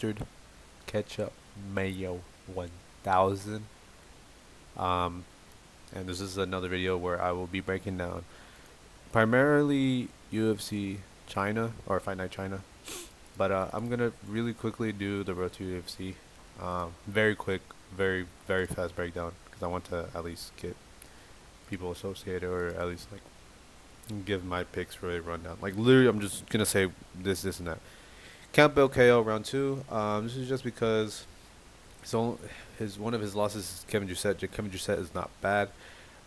mustard, ketchup, mayo 1000. Um, and this is another video where I will be breaking down primarily UFC China or Fight Night China. But I'm gonna really quickly do the Road to UFC. Very quick, very fast breakdown because I want to at least get people associated or at least like give my picks for a rundown. Like literally, I'm just gonna say this, and that. Campbell KO round two. This is just because one of his losses is Kevin Doucette. Kevin Doucette is not bad.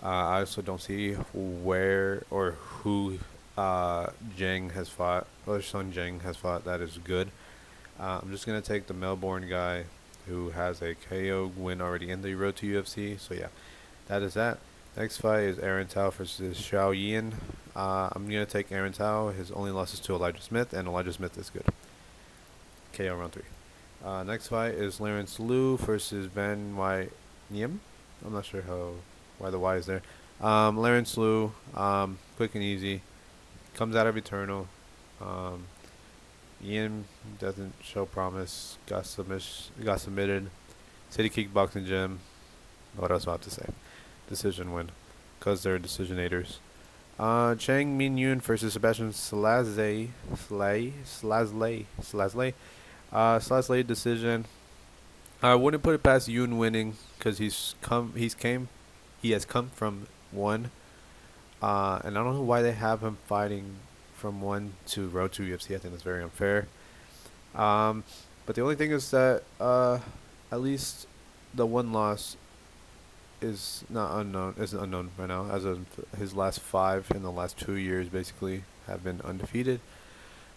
I also don't see where or who Jang has fought, or Sun Jang has fought that is good. I'm just gonna take the Melbourne guy who has a KO win already in the Road to UFC. So yeah, that is that. Next fight is Aaron Tao versus Xiao Yin. I'm gonna take Aaron Tao. His only loss is to Elijah Smith, and Elijah Smith is good. KO round three. Next fight is Lawrence Liu versus Van Y Niem. I'm not sure why the Y is there. Lawrence Liu, quick and easy, comes out of Eternal. Ian doesn't show promise. Got submitted. City Kickboxing Gym. What else do I have to say? Decision win, cause they're decisionators. Chang Min Yun versus Sebastian Slazley. Slazley decision. I wouldn't put it past Yun winning because he has come from one. And I don't know why they have him fighting from one to Road to UFC. I think that's very unfair. But the only thing is that at least the one loss is not unknown. Isn't unknown right now. As of his last 5 in the last 2 years, basically have been undefeated.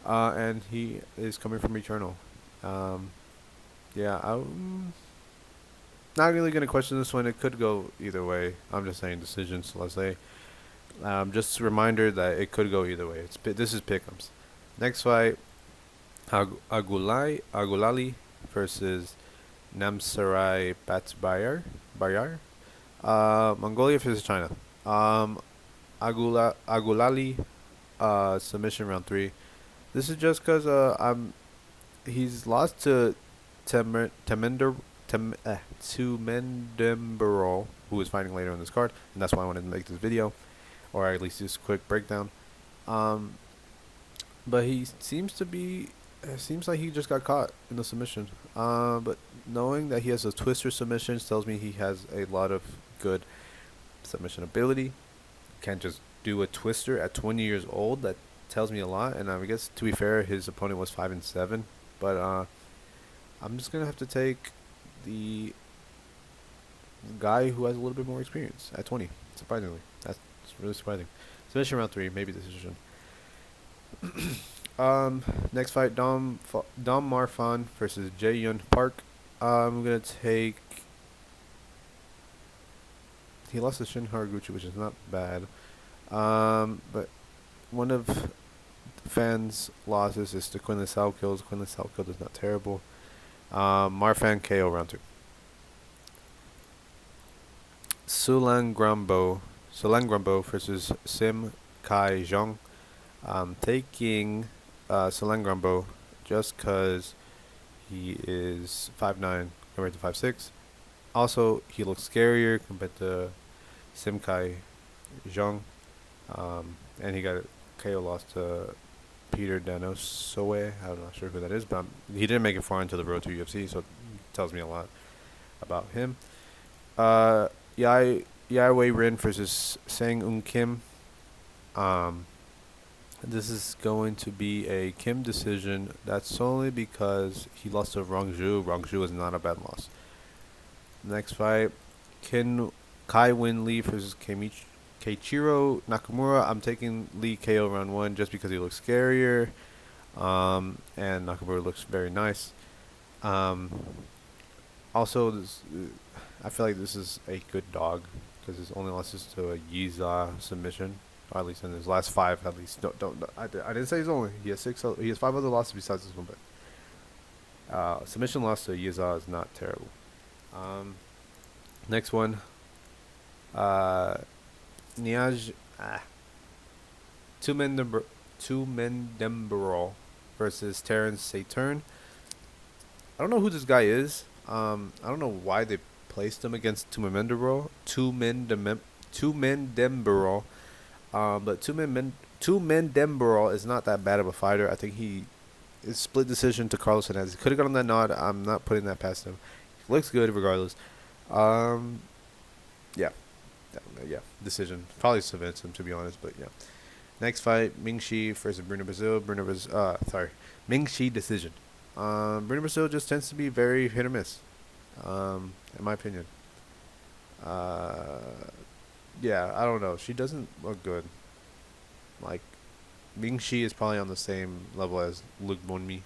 And he is coming from Eternal. Yeah, I'm not really gonna question this one. It could go either way. I'm just saying decisions. Let's say. Just a reminder that it could go either way. This is pick'ems. Next fight, Agulali versus Namsarai Batsbayar. Mongolia versus China. Agulali submission round 3. This is just because he's lost to Tumendemberol, who is fighting later on this card, and that's why I wanted to make this video, or at least this quick breakdown. But he seems to be. It seems like he just got caught in the submission. But knowing that he has a twister submission tells me he has a lot of good submission ability. Can't just do a twister at 20 years old. That tells me a lot. And I guess to be fair, his opponent was 5-7. But I'm just gonna have to take the guy who has a little bit more experience at 20. Surprisingly, that's really surprising. Submission round 3, maybe decision. Next fight, Dom Marfan versus Jae Yun Park. I'm gonna take. He lost to Shin Haraguchi, which is not bad. But one of the fans' losses is to Quinlan Salkills. Quinlan Salkills is not terrible. Marfan KO round 2. Sulang Grumbo versus Sim Kai Zhong. I'm taking Sulang Grumbo just because he is 5'9" compared to 5'6". Also, he looks scarier compared to Sim Kai Zhong. And he got a KO loss to Peter Danosoe. I'm not sure who that is, but he didn't make it far into the Road to UFC, so it tells me a lot about him. Yai Wei Rin versus Sang Eun Kim. This is going to be a Kim decision. That's only because he lost to Rongzhu. Rongzhu is not a bad loss. Next fight, Kai Win Lee versus Keiichiro Nakamura. I'm taking Lee KO round 1 just because he looks scarier. And Nakamura looks very nice. Also, I feel like this is a good dog because his only loss is to a Yiza submission, or at least in his last 5. At least, I didn't say he's only. He has 6. He has 5 other losses besides this one, but submission loss to Yiza is not terrible. Next one, Niaj Tumendemberol versus Terrence Saturn. I don't know who this guy is. I don't know why they placed him against Tumendemburo. But Tumendemburo is not that bad of a fighter. I think he is split decision to Carlos Hernandez. He could have gotten that nod. I'm not putting that past him. He looks good regardless. Um, yeah, yeah, decision. Probably submits him to be honest, but yeah. Next fight, Ming Shi versus Bruno Brazil. Ming Shi decision. Bruno Brazil just tends to be very hit or miss, in my opinion. Uh, yeah, I don't know. She doesn't look good. Like, Ming Shi is probably on the same level as Luke Bunmi,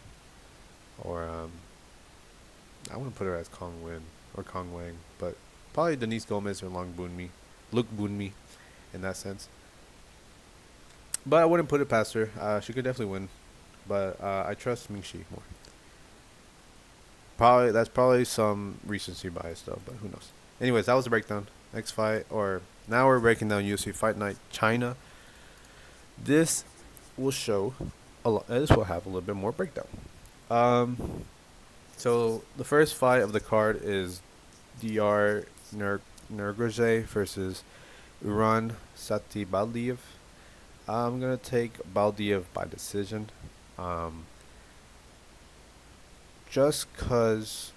or I wouldn't put her as Kong Win or Kong Wang, but probably Denise Gomez or Luke Bunmi, in that sense. But I wouldn't put it past her. She could definitely win, but I trust Ming Shi more. That's probably some recency bias though, but who knows. Anyways, that was the breakdown. Next fight, or now we're breaking down UFC Fight Night China. This will show a lot. This will have a little bit more breakdown. So the first fight of the card is Dr. Nergoje versus Uran Satibaldiev. I'm gonna take Baldiev by decision. Just cause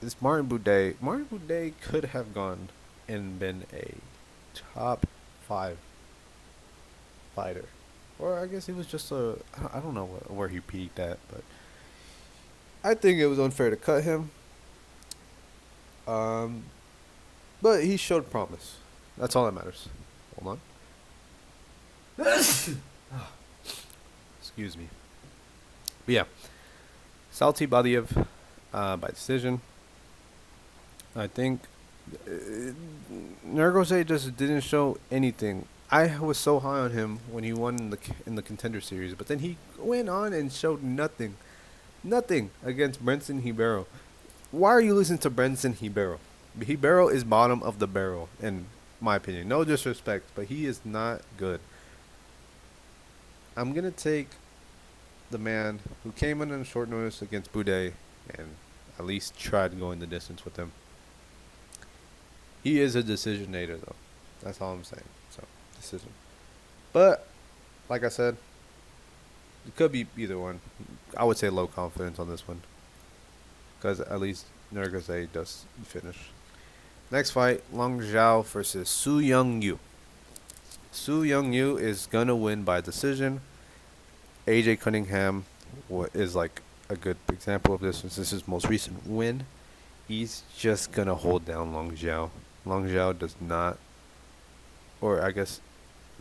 it's Martin Boudet. Martin Boudet could have gone and been a top 5 fighter, or I guess he was just a. I don't know where he peaked at, but I think it was unfair to cut him. Um, but he showed promise. That's all that matters. Hold on. Excuse me. But yeah, Salty Badiev by decision. I think Nergose just didn't show anything. I was so high on him when he won in the contender series, but then he went on and showed nothing against Brenson Hibero. Why are you listening to Brenson Hibero? Hibero is bottom of the barrel, in my opinion. No disrespect, but he is not good. I'm gonna take the man who came in on short notice against Boudet and at least tried going the distance with him. He is a decisionator, though. That's all I'm saying. So, decision. But, like I said, it could be either one. I would say low confidence on this one. Because at least Nergase does finish. Next fight, Long Zhao versus Su Young Yu. Su Young Yu is going to win by decision. AJ Cunningham is like a good example of this since this is his most recent win. He's just going to hold down Long Zhao. Long Zhao does not, or I guess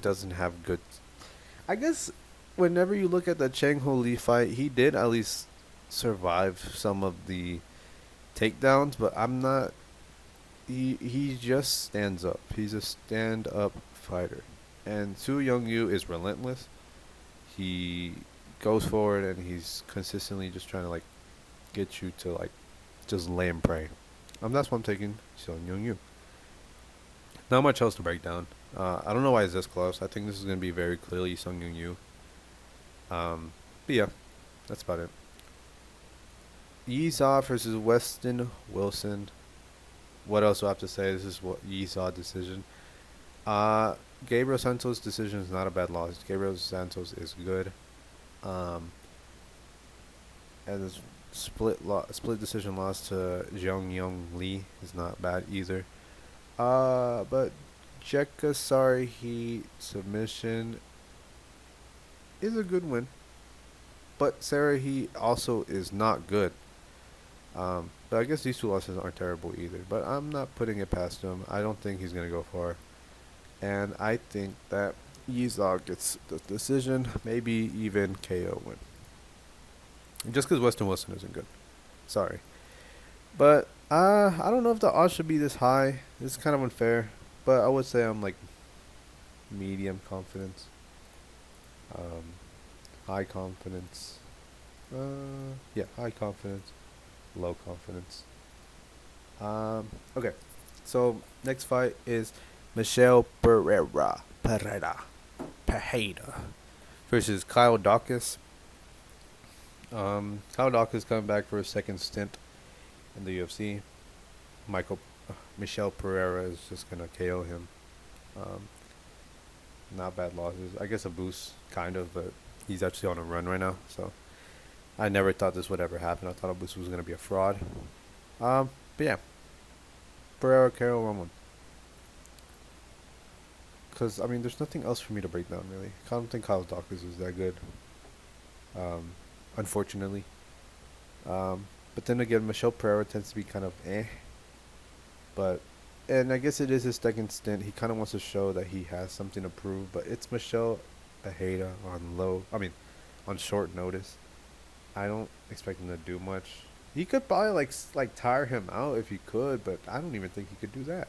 doesn't have good. I guess whenever you look at the Chang Ho Lee fight, he did at least survive some of the takedowns, but I'm not. He just stands up. He's a stand-up fighter, and Su Young Yu is relentless. He goes forward and he's consistently just trying to like get you to like just lay and pray. That's what I'm taking. Su Young Yu. Not much else to break down. I don't know why it's this close. I think this is going to be very clearly Sung Young Yu. But yeah, that's about it. Yisaw versus Weston Wilson. What else do I have to say? This is what Yisaw decision. Gabriel Santos' decision is not a bad loss. Gabriel Santos is good. And this split decision loss to Zhang Yong Lee is not bad either. But Jekka Sarihi submission is a good win. But Sarihi also is not good. But I guess these 2 losses aren't terrible either. But I'm not putting it past him. I don't think he's going to go far. And I think that Yisaw gets the decision, maybe even KO win. Just because Weston Wilson isn't good. Sorry. But I don't know if the odds should be this high. It's kind of unfair. But I would say I'm like medium confidence. High confidence. Yeah, high confidence. Low confidence. Okay. So next fight is Michelle Pereira versus Kyle Dawkins. Kyle Dawkins coming back for a second stint in the UFC. Michel Pereira is just gonna KO him. Um, Not bad losses. I guess a boost, kind of, but he's actually on a run right now. So I never thought this would ever happen. I thought a boost was gonna be a fraud. But yeah, Pereira KO 1-1. Because I mean, there's nothing else for me to break down really. I don't think Kyle Dawkins is that good. Um, Unfortunately. But then again, Michel Pereira tends to be kind of eh. But and I guess it is his second stint. He kind of wants to show that he has something to prove. But it's Michel Pereira on on short notice. I don't expect him to do much. He could probably like tire him out if he could, but I don't even think he could do that.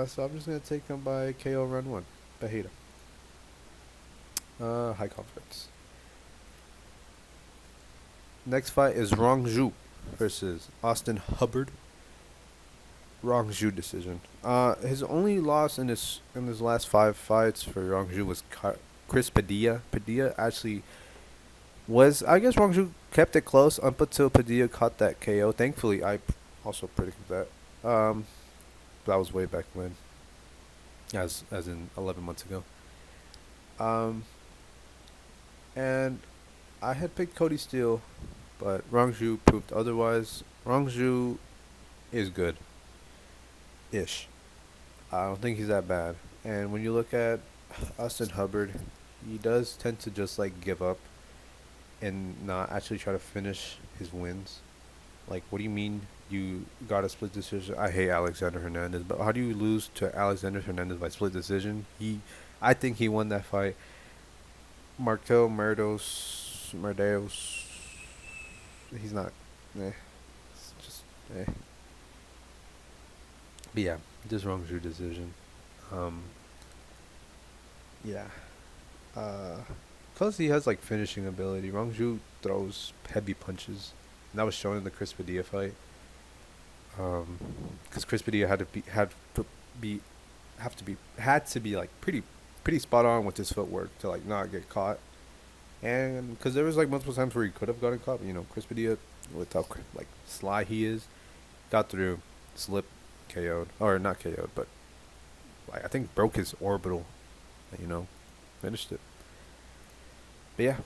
So I'm just gonna take him by KO run one. Pereira. High confidence. Next fight is Rong Zhu versus Austin Hubbard. Rong Zhu decision. His only loss in his last 5 fights for Rong Zhu was Chris Padilla. Padilla actually was, I guess Rong Zhu kept it close up until Padilla caught that KO. Thankfully, I also predicted that. That was way back when, as in 11 months ago. Um, and I had picked Cody Steele, but Rong Zhu proved otherwise. Rong Zhu is good. Ish. I don't think he's that bad. And when you look at Austin Hubbard, he does tend to just like give up and not actually try to finish his wins. Like, what do you mean you got a split decision? I hate Alexander Hernandez, but how do you lose to Alexander Hernandez by split decision? I think he won that fight. Markel Merdeos, he's not. It's just But yeah, just Rong Zhu decision. Um, yeah. Cause he has like finishing ability. Rong Zhu throws heavy punches. And that was shown in the Chris Padilla fight. Cause Chris Padilla had to be like pretty spot on with his footwork to like not get caught. And because there was like multiple times where he could have gotten caught, Chris Padilla, with how like sly he is, got through, slipped, KO'd, or not KO'd, but like I think broke his orbital, finished it. But yeah,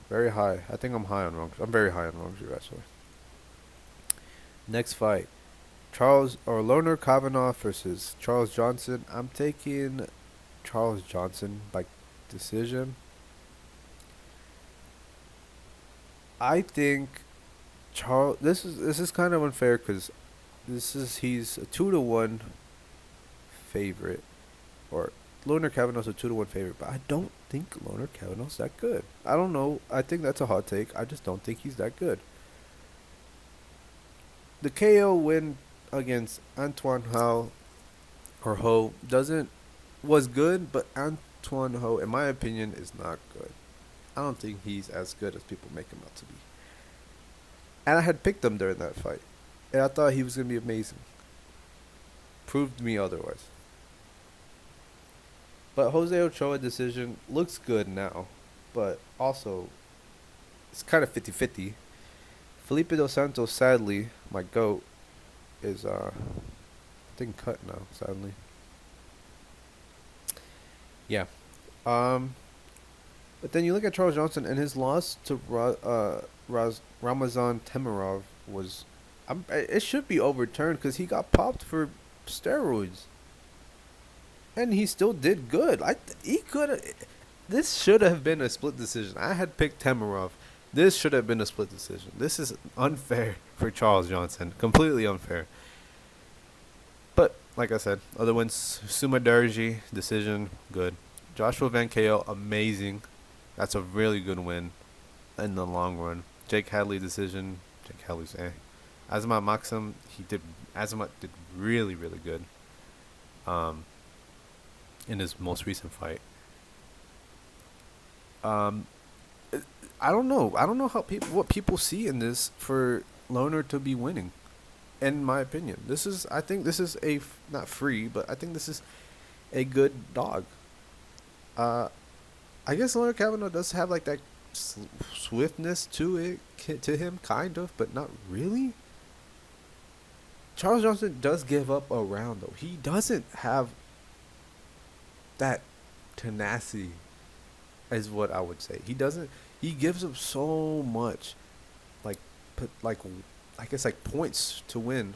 very high. I think I'm high on Rong. I'm very high on Rong Zhu actually. Next fight, Loner Kavanagh versus Charles Johnson. I'm taking Charles Johnson by decision. I think Charles. This is kind of unfair because he's a 2-1 favorite, or Loner Kavanagh's a 2-1 favorite, but I don't think Loner Kavanagh's that good. I don't know. I think that's a hot take. I just don't think he's that good. The KO win against Antoine Ho was good, but Antoine Ho, in my opinion, is not good. I don't think he's as good as people make him out to be. And I had picked him during that fight. And I thought he was going to be amazing. Proved me otherwise. But Jose Ochoa decision looks good now. But also, it's kind of 50-50. Felipe Dos Santos, sadly, my GOAT, is, I think, cut now, sadly. Yeah. But then you look at Charles Johnson, and his loss to Ramazan Temirov was, it should be overturned because he got popped for steroids, and he still did good. He could. This should have been a split decision. I had picked Temirov. This should have been a split decision. This is unfair for Charles Johnson. Completely unfair. But like I said, other wins: Sumadarji decision, good. Joshua Van KO, amazing. That's a really good win in the long run. Jake Hadley decision. Jake Hadley's Azamat Maxim, Azamat did really, really good. In his most recent fight. I don't know. I don't know what people see in this for Loner to be winning. In my opinion, I think this is not free, but I think this is a good dog. I guess Loner Kavanaugh does have like that swiftness to to him, kind of, but not really. Charles Johnson does give up a round though. He doesn't have that tenacity, is what I would say. He doesn't. He gives up so much, like, like, I guess like points to win,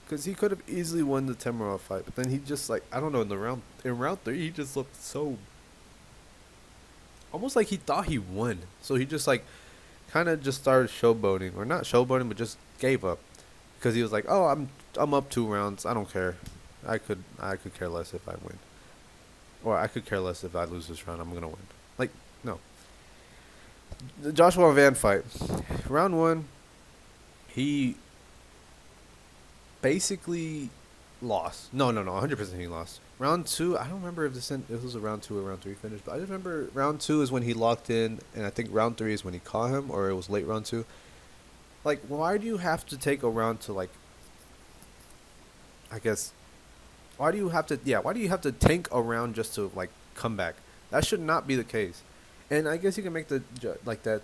because he could have easily won the Temerov fight, but then he just like I don't know in round three he just looked so almost like he thought he won, so he just like kind of just started showboating, or not showboating, but just gave up because he was like, oh, I'm up 2 rounds, I don't care, I could care less if I win, or I could care less if I lose this round, I'm gonna win. Like, no. The Joshua Van fight, round one, he basically lost. No, 100% he lost. Round two, I don't remember if this was a round two or round three finish, but I just remember round two is when he locked in, and I think round three is when he caught him, or it was late round two. Like, why do you have to take a round to, like, I guess, why do you have to tank a round just to, like, come back? That should not be the case. And I guess you can make like, that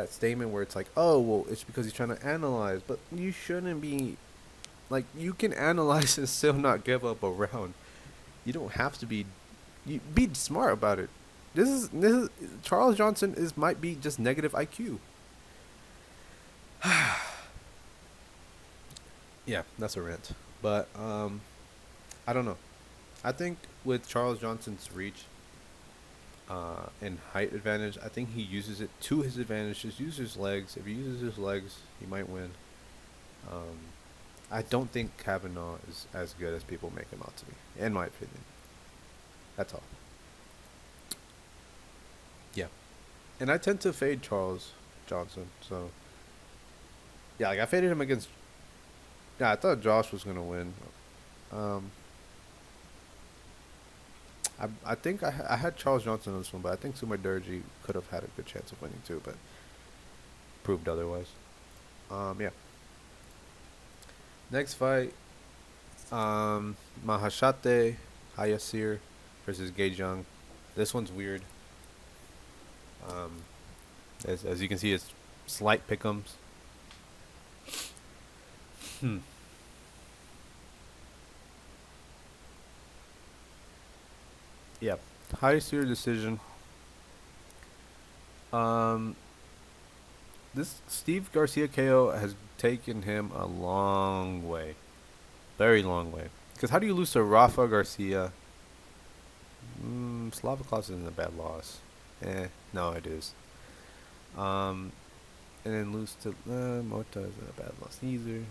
statement where it's like, oh, well, it's because he's trying to analyze, but you shouldn't be. Like, you can analyze and still not give up a round. You don't have to be. You be smart about it. This is Charles Johnson might be just negative IQ. Yeah, that's a rant. But I don't know. I think with Charles Johnson's reach and height advantage, I think he uses it to his advantage. Just use his legs. If he uses his legs, he might win. I don't think Kavanaugh is as good as people make him out to be, in my opinion. That's all. Yeah. And I tend to fade Charles Johnson, so. Yeah, like I faded him against. Yeah, I thought Josh was going to win. I think I had Charles Johnson on this one, but I think Sumar Durji could have had a good chance of winning too, but proved otherwise. Yeah. Next fight, Mahashate Hayasir versus Gaejung. This one's weird. As you can see, it's slight pick'ems. Yeah, Hayasir decision. This Steve Garcia KO has taken him a long way. Very long way. Because how do you lose to Rafa Garcia? Slavokov isn't a bad loss. No, it is. And then lose to Mota isn't a bad loss either.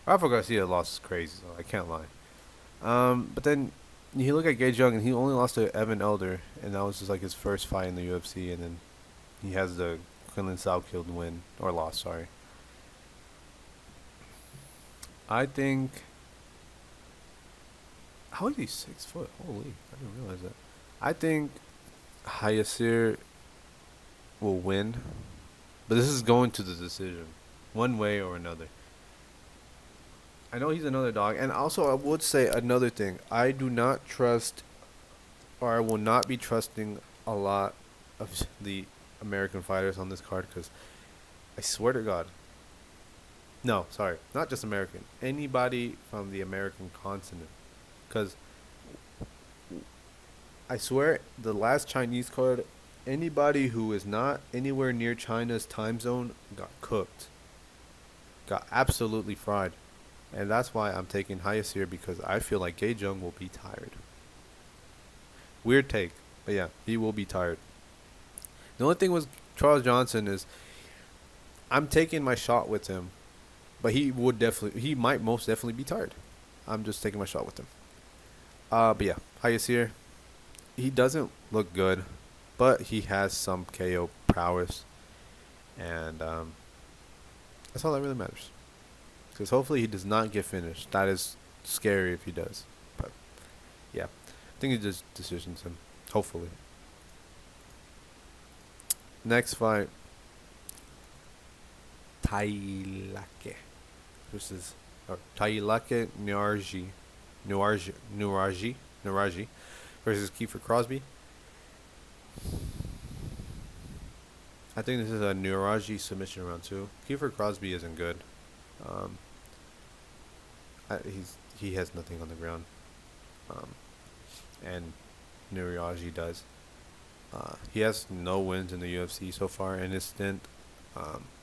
Rafa Garcia loss is crazy, so I can't lie. But then you look at Gaejung, and he only lost to Evan Elder, and that was just like his first fight in the UFC, and then he has the Quinlan Salkeld win, or loss, sorry. I think. How is he 6 foot? Holy, I didn't realize that. I think Hayasir will win, but this is going to the decision, one way or another. I know he's another dog, and also I would say another thing. I do not trust, or I will not be trusting a lot of the American fighters on this card, because I swear to God. No, sorry, not just American. Anybody from the American continent, because I swear the last Chinese card, anybody who is not anywhere near China's time zone got cooked, got absolutely fried. And that's why I'm taking Hayasir, because I feel like Gaejung will be tired. Weird take, but yeah, he will be tired. The only thing with Charles Johnson is I'm taking my shot with him, but he might most definitely be tired. I'm just taking my shot with him. But yeah, Hayasir, he doesn't look good, but he has some KO prowess, and that's all that really matters. Because hopefully he does not get finished. That is scary if he does. But yeah, I think he just decisions him. Hopefully. Next fight, Tailake versus Tailake Nuraji versus Kiefer Crosby. I think this is a Nuraji submission round 2. Kiefer Crosby isn't good. Um, he has nothing on the ground, um, and Nuraji does. He has no wins in the UFC so far in his stint.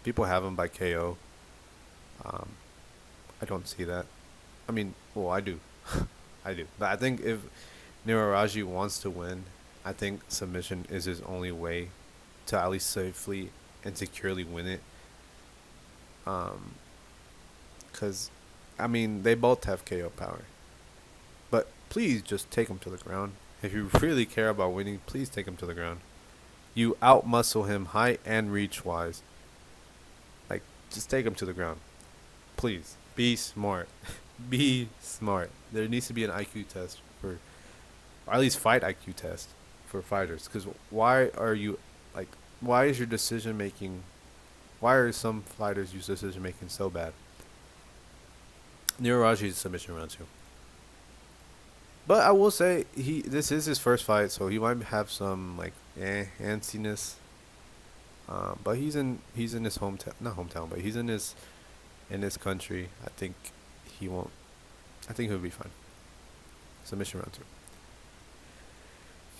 People have him by KO. Um, I don't see that. I mean, well, I do. I do. But I think if Niraji wants to win, I think submission is his only way to at least safely and securely win it. Because, I mean, they both have KO power. But please just take him to the ground. If you really care about winning, please take him to the ground. You outmuscle him height and reach wise. Like, just take him to the ground. Please. Be smart. Be smart. There needs to be an IQ test or at least fight IQ test for fighters. Because why is your decision making, why are some fighters' use decision making so bad? Niraji's submission round 2. But I will say this is his first fight, so he might have some antsiness. But he's in his hometown, not hometown, but he's in his country. I think he'll be fine. Submission round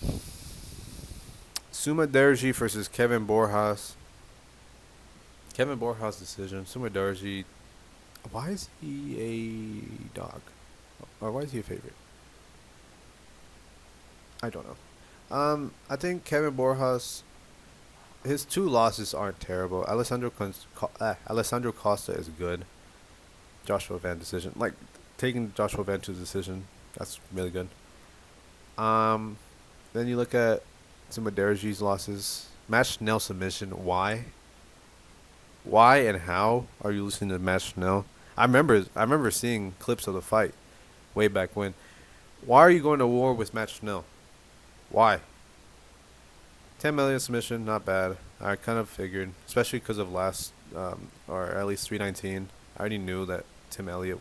2. Suma Derji versus Kevin Borjas. Kevin Borjas decision. Suma Derji. Why is he a dog? Or why is he a favorite? I don't know. I think Kevin Borjas, his 2 losses aren't terrible. Alessandro Costa is good. Joshua Van decision. Like, taking Joshua Van to decision, that's really good. Then you look at some of Derji's losses. Match Snell submission. Why? Why and how are you listening to Match Snell? I remember seeing clips of the fight way back when. Why are you going to war with Match Snell? Why? 10 million submission, not bad. I kind of figured, especially because of last, or at least 319. I already knew that Tim Elliott.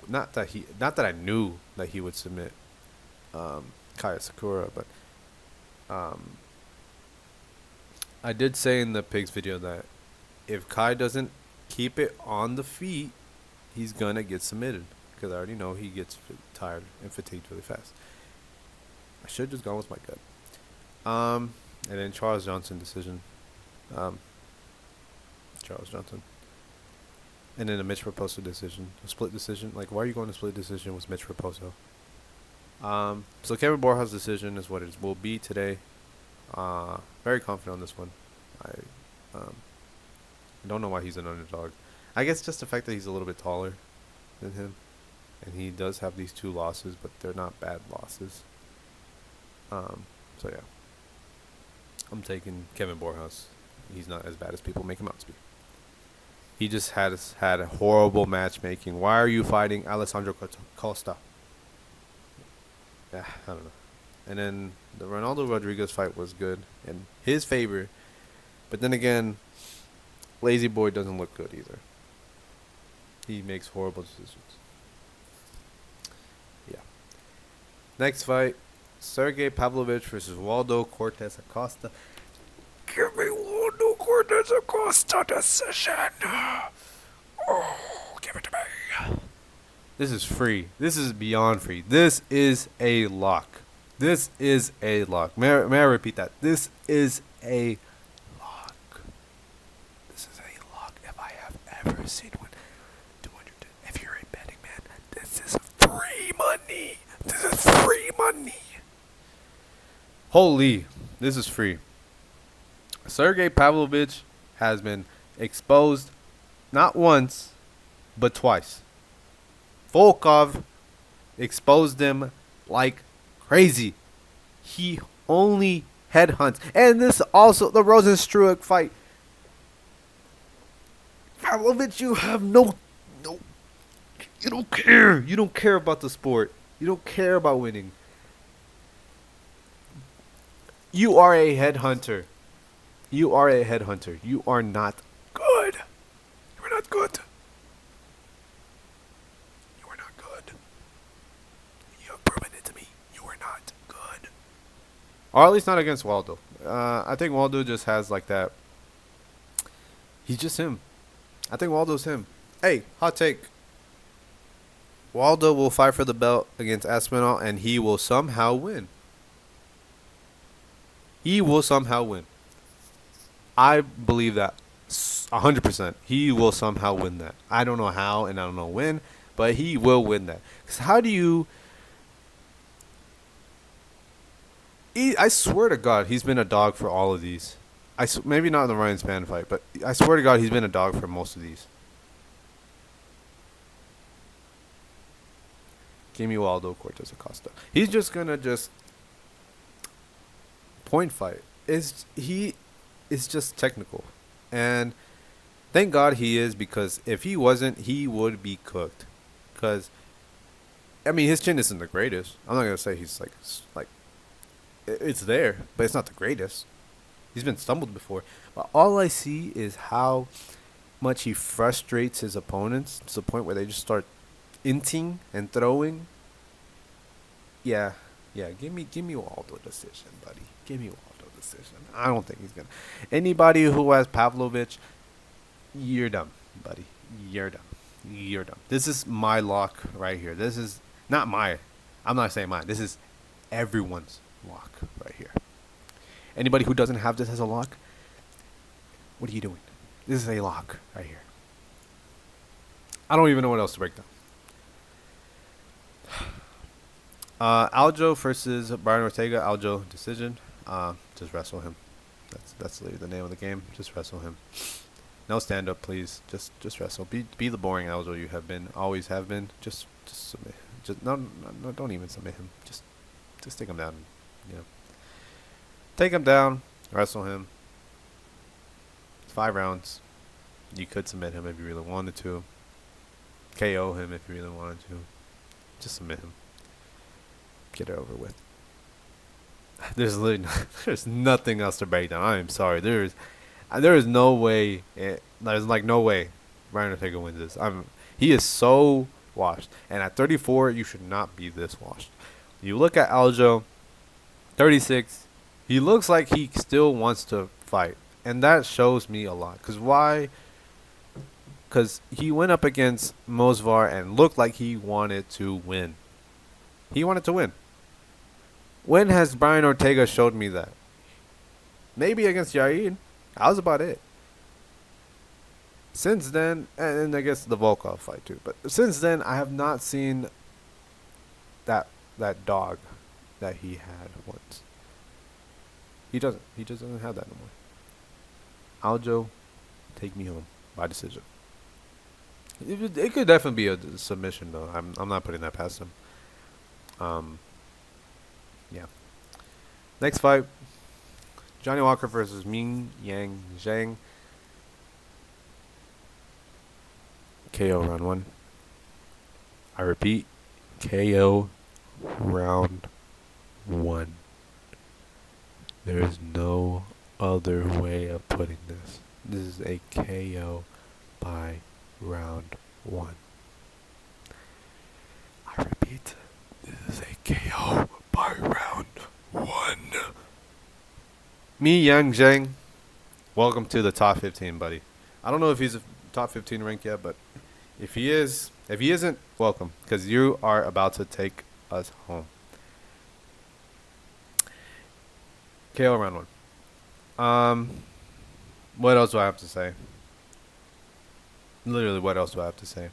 Not that I knew that he would submit Kaya Sakura, but I did say in the Pigs video that if Kai doesn't keep it on the feet, he's gonna get submitted. Because I already know he gets tired and fatigued really fast. I should have just gone with my gut. And then Charles Johnson decision. Charles Johnson. And then a Mitch Raposo decision. A split decision. Like, why are you going to split decision with Mitch Raposo? So Kevin Borjas' decision is what it will be today. Very confident on this one. I don't know why he's an underdog. I guess just the fact that he's a little bit taller than him. And he does have these 2 losses, but they're not bad losses. So yeah. I'm taking Kevin Borjas. He's not as bad as people make him out to be. He just had a horrible matchmaking. Why are you fighting Alessandro Costa? Yeah, I don't know. And then the Ronaldo Rodriguez fight was good in his favor. But then again, Lazy Boy doesn't look good either. He makes horrible decisions. Yeah. Next fight, Sergey Pavlovich versus Waldo Cortes-Acosta. Give me Waldo Cortes-Acosta decision. Oh, give it to me. This is free. This is beyond free. This is a lock. This is a lock. May I repeat that? This is a lock. This is a lock if I have ever seen one. 200. If you're a betting man, this is free money. This is free money. Holy, this is free. Sergey Pavlovich has been exposed not once, but twice. Volkov exposed him like crazy. He only headhunts. And this also, the Rosenstruik fight. Pavlovich, you have no, you don't care. You don't care about the sport. You don't care about winning. You are a headhunter. You are a headhunter. You are not good. You are not good. You are not good. You have proven it to me. You are not good. or at least not against Waldo. I think Waldo just has like that. He's just him. I think Waldo's him. Hey, hot take. Waldo will fight for the belt against Aspinall, and he will somehow win. He will somehow win. I believe that 100%. He will somehow win that. I don't know how and I don't know when, but he will win that. Because how do you... I swear to God, he's been a dog for all of these. Maybe not in the Ryan Spann fight, but I swear to God, he's been a dog for most of these. Give me Waldo, Cortes-Acosta. He's just going to just point fight. He is just technical. And thank God he is, because if he wasn't, he would be cooked. Because, I mean, his chin isn't the greatest. I'm not going to say he's like it's there, but it's not the greatest. He's been stumbled before. But all I see is how much he frustrates his opponents to the point where they just start inting and throwing. Yeah. Give me Waldo decision, buddy. Give me Waldo decision. I don't think he's gonna. Anybody who has Pavlovich, you're dumb, buddy. You're dumb. This is my lock right here. This is not my. I'm not saying mine. This is everyone's lock right here. Anybody who doesn't have this as a lock, what are you doing? This is a lock right here. I don't even know what else to break down. Aljo versus Brian Ortega. Aljo decision. Just wrestle him. That's literally the name of the game. Just wrestle him. No stand up, please. Just wrestle. Be the boring Aljo you have been, always have been. Just submit. No, don't even submit him. Just take him down. You know. Take him down. Wrestle him. 5 rounds. You could submit him if you really wanted to. KO him if you really wanted to. Just submit him. Get it over with. There's nothing else to break down. I am sorry. There is no way. There's like no way Brian Ortega wins this. He is so washed, and at 34, you should not be this washed. You look at Aljo, 36. He looks like he still wants to fight, and that shows me a lot. Cause why? Cause he went up against Mosvar and looked like he wanted to win. He wanted to win. When has Brian Ortega showed me that? Maybe against Yair. That was about it. Since then, and I guess the Volkov fight too. But since then, I have not seen that dog that he had once. He doesn't. He just doesn't have that no more. Aljo, take me home by decision. It could definitely be a submission though. I'm not putting that past him. Yeah. Next fight, Johnny Walker versus Ming Yang Zhang. KO round 1. I repeat, KO round 1. There is no other way of putting this. This is a KO by round 1. I repeat, this is a KO by round 1. Me, Yang Zhang, welcome to the top 15, buddy. I don't know if he's a top 15 ranked yet, but if he isn't, welcome, because you are about to take us home. KO round 1. What else do I have to say? Literally, what else do I have to say?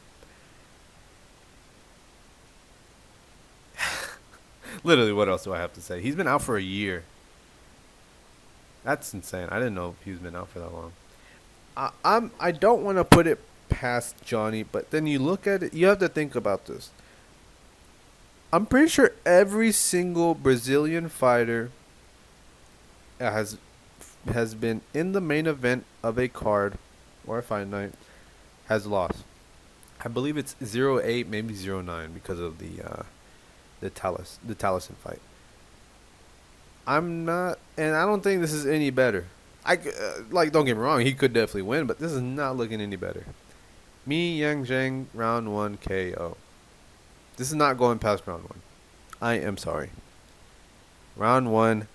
Literally, what else do I have to say? He's been out for a year. That's insane. I didn't know he's been out for that long. I don't want to put it past Johnny, but then you look at it, you have to think about this. I'm pretty sure every single Brazilian fighter has been in the main event of a card or a fight night has lost. I believe it's 0-8, maybe 0-9 because of the Taliesin fight. I'm not, and I don't think this is any better. Don't get me wrong, he could definitely win, but this is not looking any better. Me, Yang Zhang, round 1 KO. This is not going past round 1. I am sorry. Round 1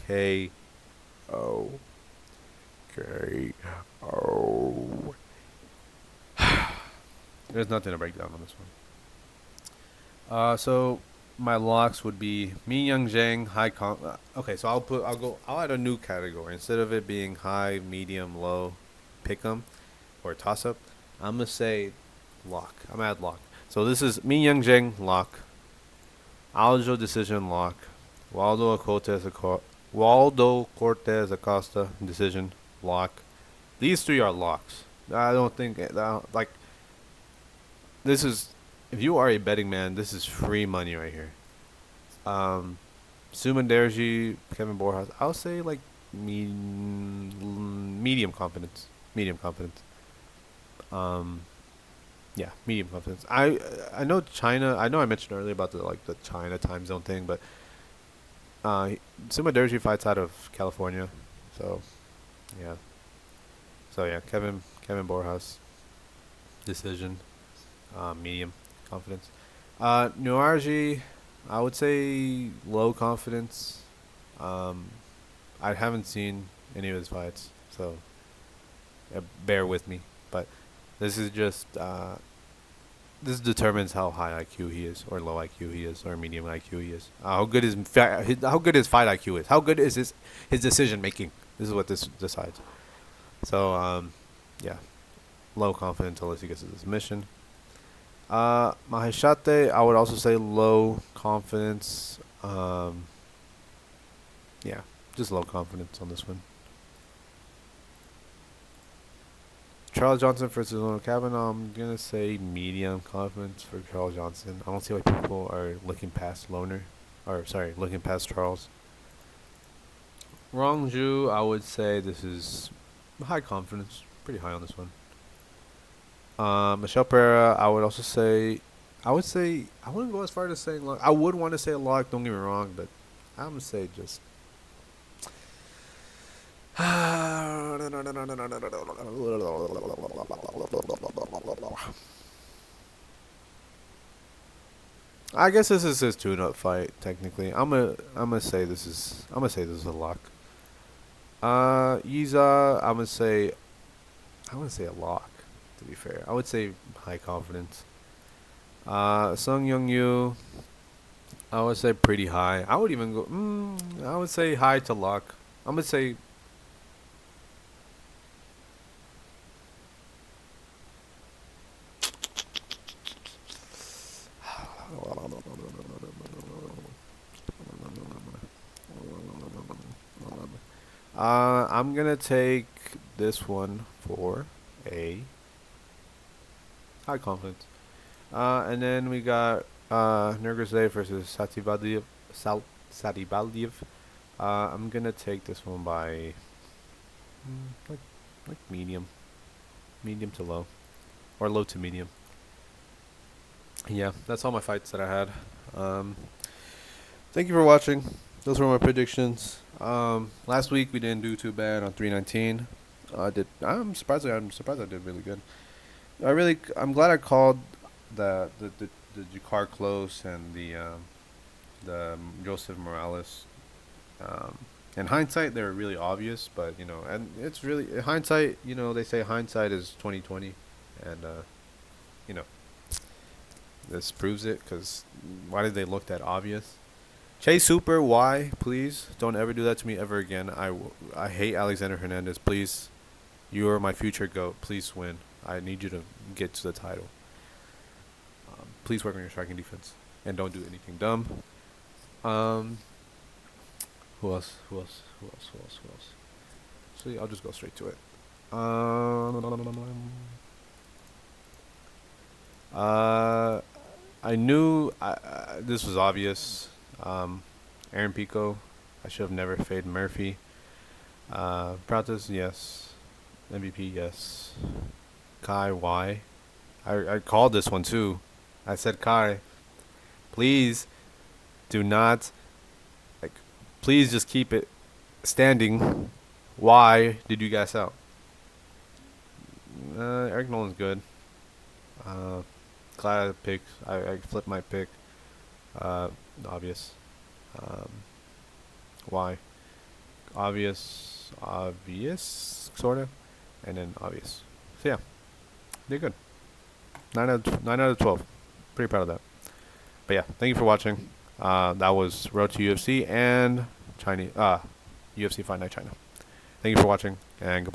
KO. KO. There's nothing to break down on this one. So my locks would be Mi Young Jang, okay, so I'll add a new category. Instead of it being high, medium, low, pick'em, or toss up, I'm going to say lock. I'm going to add lock. So this is Mi Young Jang, lock. Aljo decision, lock. Waldo Cortes Acosta decision, lock. These three are locks. I don't think like this is, if you are a betting man, this is free money right here. Sumanderji, Kevin Borjas, I'll say like medium confidence. Medium confidence. Yeah, medium confidence. I know China. I know I mentioned earlier about the China time zone thing, but Sumanderji fights out of California, so yeah. So yeah, Kevin Borjas decision. Medium confidence. Nuarji, I would say low confidence. I haven't seen any of his fights, so bear with me. But this is just this determines how high IQ he is, or low IQ he is, or medium IQ he is. How good his fight IQ is. How good is his decision making. This is what this decides. So yeah, low confidence unless he gets his submission. Maheshate, I would also say low confidence. Yeah, just low confidence on this one. Charles Johnson versus Lono Kavanaugh, I'm going to say medium confidence for Charles Johnson. I don't see why people are looking past looking past Charles. Rongju, I would say this is high confidence. Pretty high on this one. Michelle Pereira, I would also say, I wouldn't go as far as saying lock. I would want to say lock, don't get me wrong, but I'm going to say just. I guess this is his tune-up fight. Technically, I'm gonna say this is a lock. Yiza, I'm gonna say a lock. To be fair, I would say high confidence. Sung Young Yu, I would say pretty high. I would even go. I would say high to lock. I'm gonna say. I'm gonna take this one for a high confidence. And then we got Nurgazay versus Satibaliev. I'm gonna take this one by like medium to low, or low to medium. Yeah, that's all my fights that I had. Thank you for watching. Those were my predictions. Last week we didn't do too bad on 319. I'm surprised I did really good. I'm glad I called the Jakar Close and the Joseph Morales. In hindsight, they were really obvious, but and it's really in hindsight. They say hindsight is 20/20, and this proves it. Because why did they look that obvious? Chase Super, why? Please don't ever do that to me ever again. I hate Alexander Hernandez. Please, you are my future GOAT. Please win. I need you to get to the title. Please work on your striking defense and don't do anything dumb. Who else? See, I'll just go straight to it. I knew this was obvious. Aaron Pico, I should have never faded Murphy. Pratas, yes. MVP, yes. Kai, why? I called this one too. I said, Kai, please do not, please just keep it standing. Why did you guys out? Eric Nolan's good. Glad I picked. I flipped my pick. Obvious. Why? obvious, sort of, and then obvious. So yeah, they're good. 9 out of 12. Pretty proud of that. But yeah, thank you for watching. That was Road to UFC and Chinese UFC Fight Night China. Thank you for watching, and goodbye.